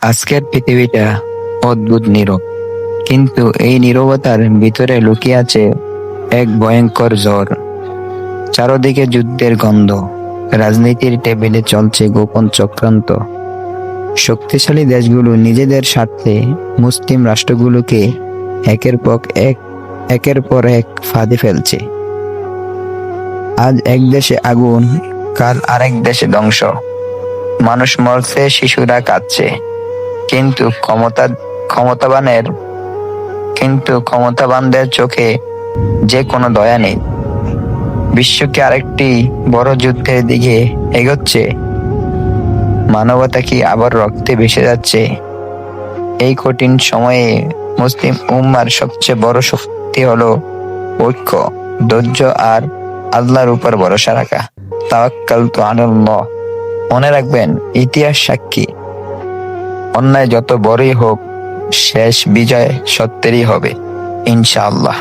আজকের পৃথিবীটা অদ্ভুত নীরব, কিন্তু এই নীরবতার ভিতরে লুকিয়ে আছে এক ভয়ঙ্কর জ্বর। চারদিকে যুদ্ধের গন্ধ, রাজনীতির টেবিলে চলছে গোপন চক্রান্ত। শক্তিশালী দেশগুলো নিজেদের স্বার্থে মুসলিম রাষ্ট্রগুলোকে একের পর এক একের পর এক ফাঁদে ফেলছে। আজ এক দেশে আগুন, কাল আরেক দেশে ধ্বংস। মানুষ মরছে, শিশুরা কাঁদছে, কিন্তু ক্ষমতাবানের ক্ষমতাবানদের চোখে যে কোনো দয়া নেই। বিশ্বকে আরেকটি বড় যুদ্ধের দিকে এগোচ্ছে। মানবতা কি আবার রক্তে ভেসে যাচ্ছে? এই কঠিন সময়ে মুসলিম উম্মার সবচেয়ে বড় শক্তি হলো ঐক্য, ধৈর্য আর আল্লাহর উপর ভরসা রাখা। তাওয়াক্কালতু আলাল্লাহ। মনে রাখবেন, ইতিহাস সাক্ষী, অন্যায় যত বড়ই হোক, শেষ বিজয় সত্যেরই হবে ইনশাআল্লাহ।